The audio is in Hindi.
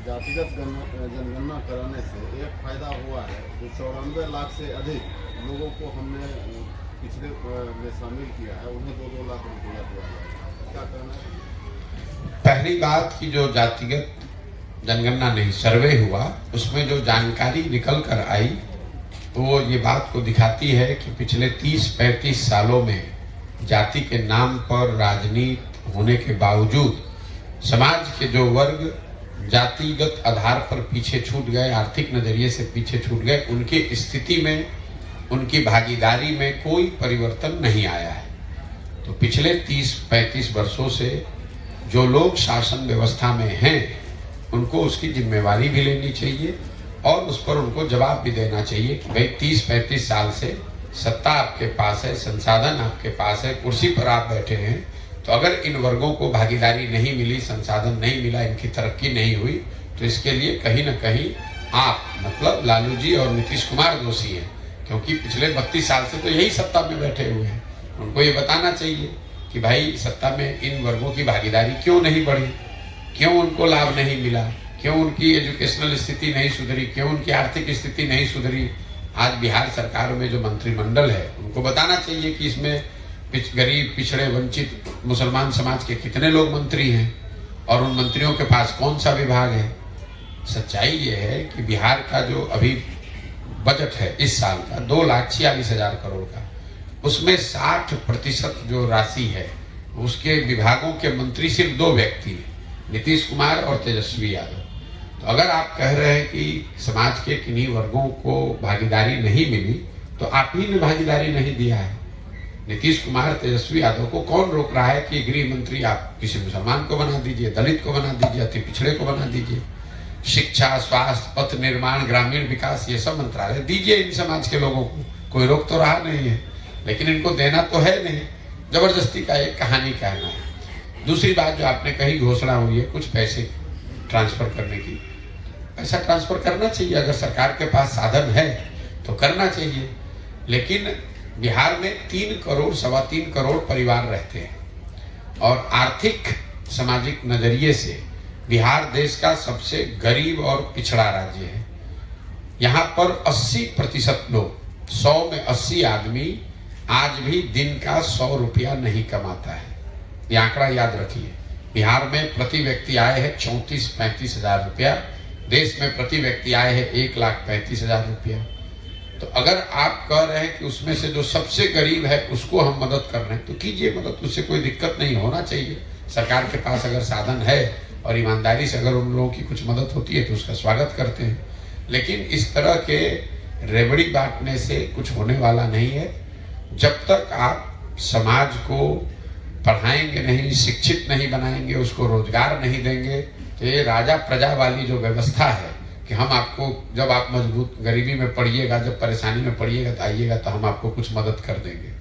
जातिगत जनगणना कराने से एक फायदा हुआ है, जो 94 लाख से अधिक लोगों को हमने पिछले में शामिल किया है, उन्हें 2-2 लाख रुपया दिया जाएगा। क्या कहना है? पहली बात कि जो जातिगत जनगणना नहीं सर्वे हुआ, उसमें जो जानकारी निकल कर आई तो वो ये बात को दिखाती है कि पिछले 30-35 सालों में जाति के नाम पर राजनीति होने के बावजूद समाज के जो वर्ग जातिगत आधार पर पीछे छूट गए, आर्थिक नजरिए से पीछे छूट गए, उनकी स्थिति में, उनकी भागीदारी में कोई परिवर्तन नहीं आया है। तो पिछले 30-35 वर्षों से जो लोग शासन व्यवस्था में हैं, उनको उसकी जिम्मेवारी भी लेनी चाहिए और उस पर उनको जवाब भी देना चाहिए कि भाई 30-35 साल से सत्ता आपके पास है, संसाधन आपके पास है, कुर्सी पर आप बैठे हैं, तो अगर इन वर्गों को भागीदारी नहीं मिली, संसाधन नहीं मिला, इनकी तरक्की नहीं हुई, तो इसके लिए कहीं ना कहीं आप मतलब लालू जी और नीतीश कुमार दोषी हैं, क्योंकि पिछले 32 साल से तो यही सत्ता में बैठे हुए हैं। उनको ये बताना चाहिए कि भाई सत्ता में इन वर्गों की भागीदारी क्यों नहीं बढ़ी, क्यों उनको लाभ नहीं मिला, क्यों उनकी एजुकेशनल स्थिति नहीं सुधरी, क्यों उनकी आर्थिक स्थिति नहीं सुधरी। आज बिहार सरकार में जो मंत्रिमंडल है, उनको बताना चाहिए कि इसमें गरीब, पिछड़े, वंचित मुसलमान समाज के कितने लोग मंत्री हैं और उन मंत्रियों के पास कौन सा विभाग है। सच्चाई ये है कि बिहार का जो अभी बजट है इस साल का 2,46,000 करोड़ का, उसमें 60% जो राशि है उसके विभागों के मंत्री सिर्फ 2 व्यक्ति हैं, नीतीश कुमार और तेजस्वी यादव। तो अगर आप कह रहे हैं कि समाज के किन्हीं वर्गों को भागीदारी नहीं मिली, तो आप ही ने भागीदारी नहीं दिया है। नीतीश कुमार, तेजस्वी यादव को कौन रोक रहा है कि गृह मंत्री आप किसी मुसलमान को बना दीजिए, दलित को बना दीजिए, अति पिछड़े को बना दीजिए, शिक्षा, स्वास्थ्य, पथ निर्माण, ग्रामीण विकास, ये सब मंत्रालय दीजिए इन समाज के लोगों को। कोई रोक तो रहा नहीं है, लेकिन इनको देना तो है नहीं, जबरदस्ती का एक कहानी कहना है। दूसरी बात जो आपने कही, घोषणा हुई है कुछ पैसे ट्रांसफर करने की, पैसा ट्रांसफर करना चाहिए, अगर सरकार के पास साधन है तो करना चाहिए। लेकिन बिहार में 3 करोड़, 3.25 करोड़ परिवार रहते हैं और आर्थिक सामाजिक नजरिए से बिहार देश का सबसे गरीब और पिछड़ा राज्य है। यहाँ पर 80% लोग, 100 में 80 आदमी आज भी दिन का 100 रुपया नहीं कमाता है। ये आंकड़ा याद रखिए। बिहार में प्रति व्यक्ति आय है 34-35 हजार रुपया, देश में प्रति व्यक्ति आय है 1,35,000 रुपया। तो अगर आप कह रहे हैं कि उसमें से जो सबसे गरीब है उसको हम मदद कर रहे हैं, तो कीजिए मदद, उससे कोई दिक्कत नहीं, होना चाहिए। सरकार के पास अगर साधन है और ईमानदारी से अगर उन लोगों की कुछ मदद होती है तो उसका स्वागत करते हैं। लेकिन इस तरह के रेवड़ी बांटने से कुछ होने वाला नहीं है। जब तक आप समाज को पढ़ाएंगे नहीं, शिक्षित नहीं बनाएंगे, उसको रोजगार नहीं देंगे, तो ये राजा प्रजा वाली जो व्यवस्था है कि हम आपको, जब आप मजबूत गरीबी में पड़िएगा, जब परेशानी में पड़िएगा तो आइएगा, तो हम आपको कुछ मदद कर देंगे,